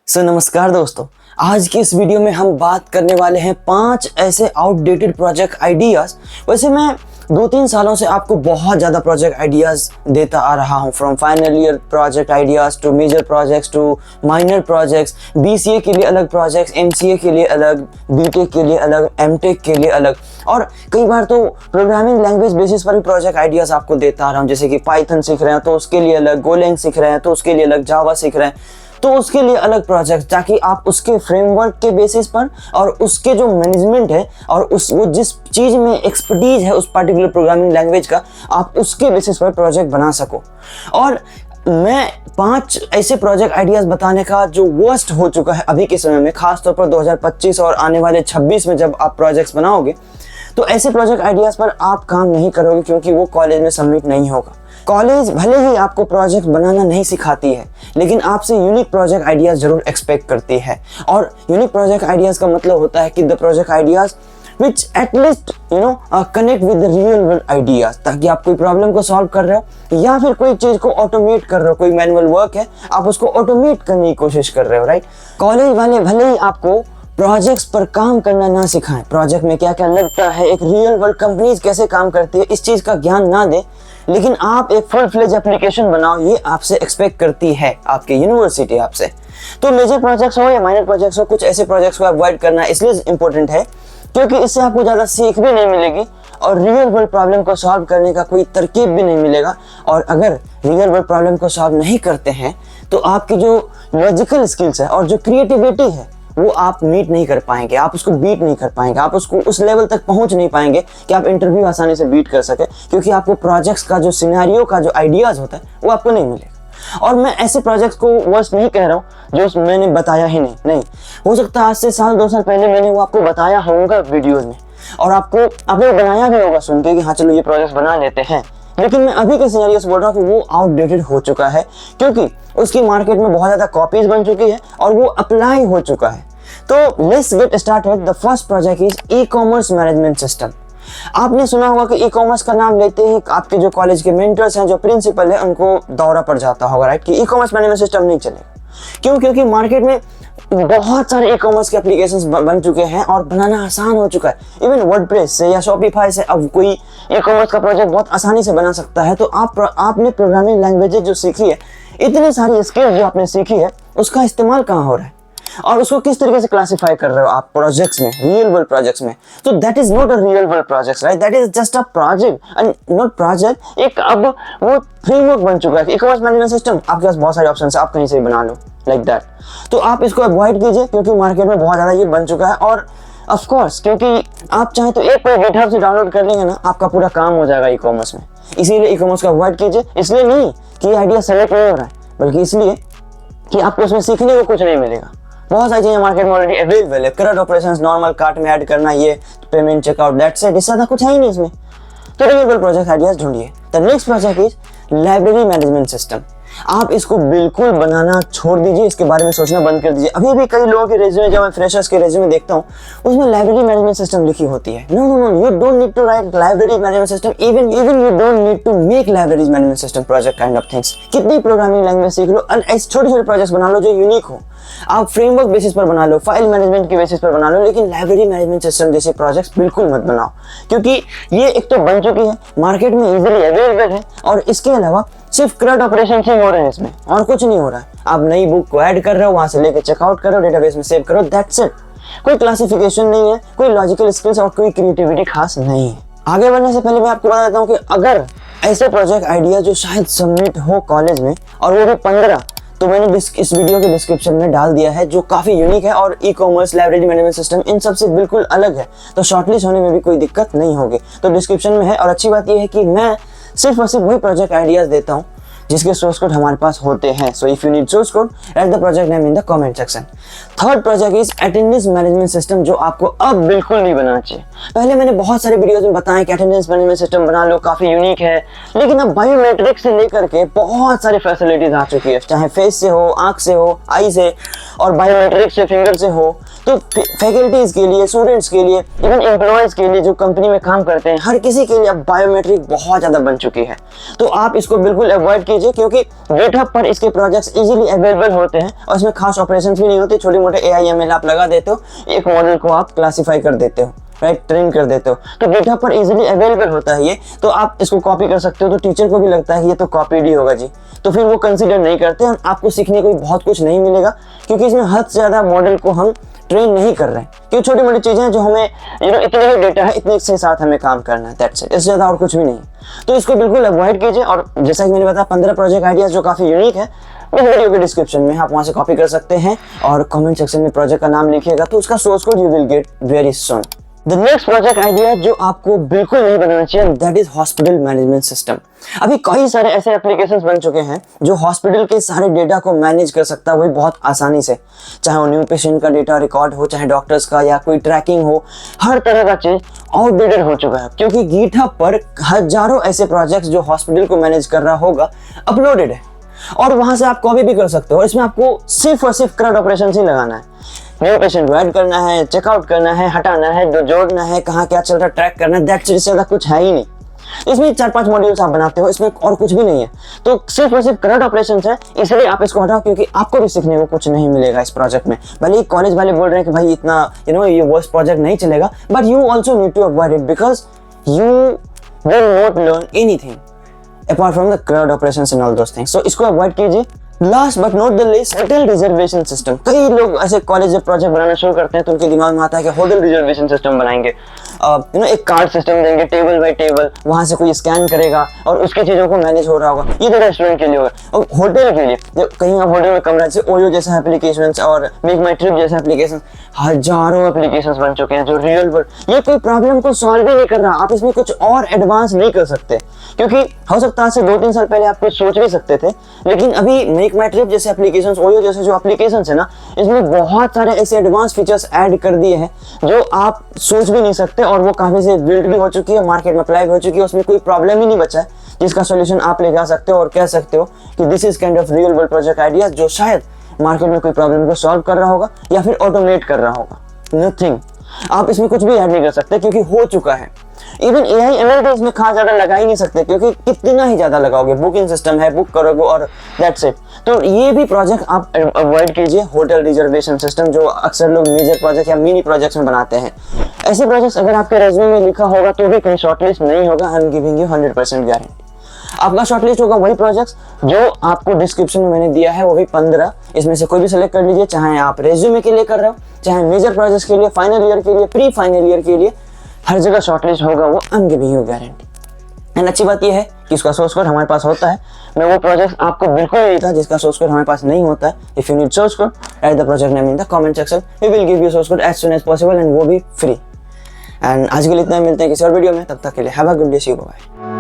नमस्कार दोस्तों, आज की इस वीडियो में हम बात करने वाले हैं 5 ऐसे आउटडेटेड प्रोजेक्ट आइडियाज। वैसे मैं 2-3 सालों से आपको बहुत ज़्यादा प्रोजेक्ट आइडियाज देता आ रहा हूं, from final year project ideas to major projects to minor projects, BCA के लिए अलग प्रोजेक्ट्स, एमसीए के लिए अलग, बीटेक के लिए अलग, एमटेक के लिए अलग, और कई बार तो प्रोग्रामिंग लैंग्वेज बेसिस पर भी प्रोजेक्ट आइडियाज आपको देता आ रहा हूँ। जैसे कि पाइथन सीख रहे हैं तो उसके लिए अलग, गोलैंग सीख रहे हैं तो उसके लिए अलग, जावा सीख रहे हैं तो उसके लिए अलग प्रोजेक्ट, ताकि आप उसके फ्रेमवर्क के बेसिस पर और उसके जो मैनेजमेंट है और वो जिस चीज़ में एक्सपर्टीज है उस पार्टिकुलर प्रोग्रामिंग लैंग्वेज का, आप उसके बेसिस पर प्रोजेक्ट बना सको। और मैं 5 ऐसे प्रोजेक्ट आइडियाज बताने का जो वर्स्ट हो चुका है अभी के समय में, खासतौर पर 2025 और आने वाले 26 में जब आप प्रोजेक्ट्स बनाओगे तो ऐसे प्रोजेक्ट आइडियाज पर आप काम नहीं करोगे, क्योंकि वो कॉलेज में सबमिट नहीं होगा। कॉलेज भले ही आपको प्रोजेक्ट बनाना नहीं सिखाती है, लेकिन आपसे यूनिक प्रोजेक्ट आइडियाज जरूर एक्सपेक्ट करती है। और यूनिक प्रोजेक्ट आइडियाज का मतलब होता है कि the project ideas which at least connect with the real world ideas, ताकि आप कोई प्रॉब्लम को सॉल्व कर रहे हो या फिर कोई चीज को ऑटोमेट कर रहे हो, कोई मैनुअल वर्क है आप उसको ऑटोमेट करने की कोशिश कर रहे हो, राइट। कॉलेज वाले भले ही आपको प्रोजेक्ट्स पर काम करना ना सिखाएं, प्रोजेक्ट में क्या क्या लगता है, एक रियल वर्ल्ड कंपनीज कैसे काम करती है, इस चीज का ज्ञान ना दे, लेकिन आप एक फुल फ्लेज एप्लीकेशन बनाओ, ये आपसे एक्सपेक्ट करती है आपकी यूनिवर्सिटी आपसे। तो मेजर प्रोजेक्ट्स हो या माइनर प्रोजेक्ट्स हो, कुछ ऐसे प्रोजेक्ट्स को अवॉइड करना इसलिए इंपॉर्टेंट है क्योंकि इससे आपको ज़्यादा सीख भी नहीं मिलेगी और रियल वर्ल्ड प्रॉब्लम को सॉल्व करने का कोई तरकीब भी नहीं मिलेगा। और अगर रियल वर्ल्ड प्रॉब्लम को सॉल्व नहीं करते हैं तो आपकी जो लॉजिकल स्किल्स है और जो क्रिएटिविटी है वो आप मीट नहीं कर पाएंगे, आप उसको बीट नहीं कर पाएंगे, आप उसको उस लेवल तक पहुंच नहीं पाएंगे कि आप इंटरव्यू आसानी से बीट कर सके, क्योंकि आपको प्रोजेक्ट्स का जो सिनेरियो का जो आइडियाज होता है वो आपको नहीं मिलेगा। और मैं ऐसे प्रोजेक्ट्स को वर्स्ट नहीं कह रहा हूँ जो मैंने बताया ही नहीं हो सकता आज से 1-2 साल पहले मैंने वो आपको बताया होगा वीडियोज में और आपने बनाया भी होगा सुन के कि हाँ चलो ये प्रोजेक्ट बना लेते हैं, लेकिन मैं अभी के सिनेरियो से बोल रहा हूँ कि वो आउटडेटेड हो चुका है, क्योंकि उसकी मार्केट में बहुत ज़्यादा कॉपीज बन चुकी है और वो अप्लाई हो चुका है। तो let's get started. The first project is e-commerce management system. आपने सुना होगा कि ई-कॉमर्स का नाम लेते ही आपके जो कॉलेज के मेंटर्स हैं, जो प्रिंसिपल है, उनको दौरा पड़ जाता होगा, राइट, कि ई-कॉमर्स मैनेजमेंट सिस्टम नहीं चलेगा। क्यों? क्योंकि मार्केट में बहुत सारे ई-कॉमर्स के एप्लीकेशंस बन चुके हैं और बनाना आसान हो चुका है। इवन वर्डप्रेस से या शॉपिफाई से अब कोई ई-कॉमर्स का प्रोजेक्ट बहुत आसानी से बना सकता है। तो आपने प्रोग्रामिंग लैंग्वेजेस जो सीखी है, इतनी सारी स्किल्स जो आपने सीखी है, उसका इस्तेमाल कहाँ हो रहा है और उसको किस तरीके से क्लासिफाई कर रहे हो आप प्रोजेक्ट्स में, रियल वर्ल्ड प्रोजेक्ट्स में। तो that is not a real world project, right, that is just a project and not project. एक अब वो फ्रेमवर्क बन चुका है ई-कॉमर्स मैनेजमेंट सिस्टम, आपके पास बहुत सारे ऑप्शन है, आप कहीं से भी बना लो, लाइक दैट। तो आप इसको अवॉइड कीजिए क्योंकि मार्केट में बहुत ज़्यादा ये बन चुका है। और ऑफ कोर्स क्योंकि आप चाहे तो एक कोई गिटहब से डाउनलोड कर लेंगे ना, आपका पूरा काम हो जाएगा ई-कॉमर्स में। इसीलिए ई-कॉमर्स को अवॉइड कीजिए, इसलिए नहीं कि आइडिया सेलेक्ट नहीं हो रहा है, बल्कि इसलिए कि आपको उसमें सीखने को कुछ नहीं मिलेगा। बहुत सारी चीजें मार्केट में ऑलरेडी अवेलेबल है, करंट ऑपरेशंस, नॉर्मल कार्ट में ऐड करना, ये पेमेंट चेकआउट, दैट्स इट, इससे ज़्यादा कुछ है ही नहीं इसमें। तो रियल वर्ल्ड प्रोजेक्ट आइडियाज ढूंढिए। The next project is library management system. आप इसको बिल्कुल बनाना छोड़ दीजिए, इसके बारे में सोचना बंद कर दीजिए। अभी भी कई लोगों के रेज्यूमे, जब मैं फ्रेशर्स के रेज्यूमे देखता हूँ, उसमें लाइब्रेरी मैनेजमेंट सिस्टम लिखी होती है। No, you don't need to write library management system, even you don't need to make libraries management system project kind of things. कितनी प्रोग्रामिंग लैंग्वेज सीख लो, ऐसे छोटे प्रोजेक्ट्स बना लो जो यूनिक हो। आप फ्रेमवर्क बेसिस पर बना लो, फाइल मैनेजमेंट के बेसिस पर बना लो, लेकिन लाइब्रेरी मैनेजमेंट सिस्टम जैसे प्रोजेक्ट्स बिल्कुल मत बनाओ, क्योंकि ये एक तो बन चुकी है, मार्केट में इजीली अवेलेबल है और इसके अलावा सिर्फ करंट ऑपरेशन ही हो रहे हैं इसमें और कुछ नहीं हो रहा है। आप नई बुक को ऐड कर रहे हो, वहां से लेकर चेकआउट करो, डेटाबेस में सेव करो, दैट्स इट। कोई क्लासिफिकेशन नहीं है, कोई लॉजिकल स्किल्स और कोई क्रिएटिविटी खास नहीं है। आगे बढ़ने से पहले मैं आपको बता देता हूँ कि अगर ऐसे प्रोजेक्ट आइडिया जो शायद सबमिट हो कॉलेज में और वो भी 15, तो मैंने इस वीडियो के डिस्क्रिप्शन में डाल दिया है, जो काफ़ी यूनिक है और ई-कॉमर्स, लाइब्रेरी मैनेजमेंट सिस्टम इन सब से बिल्कुल अलग है, तो शॉर्टलिस्ट होने में भी कोई दिक्कत नहीं होगी। तो डिस्क्रिप्शन में है। और अच्छी बात यह है कि मैं सिर्फ और सिर्फ वही प्रोजेक्ट आइडियाज देता हूँ जिसके सोर्स कोड हमारे पास होते हैं। So if you need source code, write the project name in the comment section. Third project is attendance management system, जो आपको अब बिल्कुल नहीं बनाना चाहिए। पहले मैंने बहुत सारे वीडियोस में बताया कि अटेंडेंस मैनेजमेंट सिस्टम बना लो, काफी यूनिक है, लेकिन अब बायोमेट्रिक से लेकर के बहुत सारी फैसिलिटीज आ चुकी है, चाहे फेस से हो, आंख से हो, आई से, और बायोमेट्रिक से, फिंगर से हो। तो फैकल्टीज के लिए, स्टूडेंट्स के लिए, इवन एम्प्लॉयज के लिए जो कंपनी में काम करते हैं, हर किसी के लिए अब बायोमेट्रिक बहुत ज़्यादा बन चुकी है। तो आप इसको बिल्कुल अवॉइड कीजिए, क्योंकि गिटहब पर इसके प्रोजेक्ट्स इजीली अवेलेबल होते हैं और इसमें खास ऑपरेशन भी नहीं होते। छोटे मोटे AI ML आप लगा देते हो, एक मॉडल को आप क्लासीफाई कर देते हो, राइट, ट्रेन कर देते हो। तो गिटहब पर इजीली अवेलेबल होता है ये, तो आप इसको कॉपी कर सकते हो। तो टीचर को भी लगता है कि ये तो कॉपीड ही होगा जी, तो फिर वो कंसीडर नहीं करते और आपको सीखने को भी बहुत कुछ नहीं मिलेगा, क्योंकि इसमें हद से ज़्यादा मॉडल को हम ट्रेन नहीं कर रहे हैं। क्योंकि छोटी मोटी चीज़ें हैं जो हमें इतने ही डेटा है, इतने के साथ हमें काम करना है, दैट्स इट, इससे ज़्यादा और कुछ भी नहीं। तो इसको बिल्कुल अवॉइड कीजिए। और जैसा कि मैंने बताया 15 प्रोजेक्ट आइडियाज़ जो काफ़ी यूनिक है, इस वीडियो के डिस्क्रिप्शन में आप वहाँ से कॉपी कर सकते हैं और कमेंट सेक्शन में प्रोजेक्ट का नाम लिखिएगा, तो उसका source code you will get very soon. The next project idea जो आपको बिल्कुल नहीं बनाना चाहिए, that is hospital management system. अभी कई सारे ऐसे एप्लीकेशंस बन चुके हैं जो हॉस्पिटल के सारे डेटा को मैनेज कर सकता है, वही बहुत आसानी से। चाहे वो न्यू पेशेंट का डेटा रिकॉर्ड हो, चाहे डॉक्टर्स का या कोई ट्रैकिंग हो, हर तरह का चीज आउटडेटेड हो चुका है, क्योंकि गिटहब पर हजारों ऐसे प्रोजेक्ट्स जो हॉस्पिटल को मैनेज कर रहा होगा अपलोडेड है और वहां से आप कॉपी भी कर सकते हो। और इसमें आपको सिर्फ और सिर्फ करंट ऑपरेशन ही लगाना है। न्यू पेशेंट को ऐड करना है, चेकआउट करना है, हटाना है, जोड़ना है, कहाँ क्या चल रहा है ट्रैक करना है, दैट्स इट, इससे ज़्यादा कुछ है ही नहीं। इसमें 4-5 मॉड्यूल्स आप बनाते हो, इसमें और कुछ भी नहीं है। तो सिर्फ और सिर्फ करंट ऑपरेशंस है, इसलिए आप इसको हटाओ, क्योंकि आपको भी सीखने को कुछ नहीं मिलेगा इस प्रोजेक्ट में। भले कॉलेज वाले बोल रहे हैं कि भाई इतना ये वर्स्ट प्रोजेक्ट नहीं चलेगा, but you also need to avoid it, because you will not learn anything apart from the crowd operations and all those things. So इसको अवॉइड कीजिए। Last but not the least, hotel reservation system. कई लोग ऐसे college जब project बनाना शुरू करते हैं तो उनके दिमाग में आता है कि होटल रिजर्वेशन सिस्टम बनाएंगे, एक कार्ड सिस्टम देंगे, टेबल बाय टेबल, वहां से कोई स्कैन करेगा और उसकी चीजों को मैनेज हो रहा होगा। ये तो रेस्टोरेंट के लिए होगा। और होटल के लिए कहीं आप होटल में कमरा, जैसे ओयो जैसा एप्लीकेशन और मेक माई ट्रिप जैसे एप्लीकेशन, हजारों एप्लीकेशन बन चुके हैं जो रियल वर्ल्ड, ये कोई प्रॉब्लम को सॉल्व ही नहीं कर रहा। आप इसमें कुछ और एडवांस नहीं कर सकते, क्योंकि हो सकता है 2-3 साल पहले आप कुछ सोच भी सकते थे, लेकिन अभी मेक माई ट्रिप जैसे एप्लीकेशन, ओयो जैसे जो एप्लीकेशन है ना, इसमें बहुत सारे ऐसे एडवांस फीचर्स ऐड कर दिए हैं जो आप सोच भी नहीं सकते, और वो काफी से बिल्ड भी हो चुकी है, मार्केट में अप्लाई हो चुकी है, उसमें कोई प्रॉब्लम ही नहीं बचा है जिसका सोल्यूशन आप ले जा सकते हो और कह सकते हो कि this is kind of real world project ideas जो शायद मार्केट में कोई प्रॉब्लम को सॉल्व कर रहा होगा या फिर ऑटोमेट कर रहा होगा। नथिंग, आप इसमें कुछ भी ऐड नहीं कर सकते क्योंकि हो चुका है। इवन AI ML तो इसमें खास ज्यादा लगा ही नहीं सकते, क्योंकि कितना ही ज्यादा लगाओगे, बुकिंग सिस्टम है, बुक करोगे और दैट्स इट। तो ये भी प्रोजेक्ट आप अवॉइड कीजिए, होटल रिजर्वेशन सिस्टम, जो अक्सर लोग मेजर प्रोजेक्ट या मिनी प्रोजेक्ट्स में बनाते हैं। ऐसे प्रोजेक्ट्स अगर आपके रेज्यूमे में लिखा होगा तो भी कहीं शॉर्टलिस्ट नहीं होगा। I am giving you 100% guarantee. आपका शॉर्टलिस्ट होगा वही प्रोजेक्ट्स जो आपको डिस्क्रिप्शन में मैंने दिया है, वो भी 15, इसमें से कोई भी सेलेक्ट कर लीजिए, चाहे आप रेज्यूमे के लिए कर रहे हो, चाहे मेजर प्रोजेक्ट्स के लिए, फाइनल ईयर के लिए, प्री फाइनल ईयर के लिए, हर जगह शॉर्टलिस्ट होगा वो। I am giving you guarantee. And अच्छी बात यह है कि उसका सोर्स कोड हमारे पास होता है। मैं वो प्रोजेक्ट आपको बिल्कुल नहीं देता जिसका सोर्स कोड हमारे पास नहीं होता है। If you need source code, write the project name in the comment section, we will give you source code as soon as possible, and वो भी फ्री। एंड आज के लिए इतना, मिलते हैं किसी और वीडियो में, तब तक के लिए have a good day, see you, bye.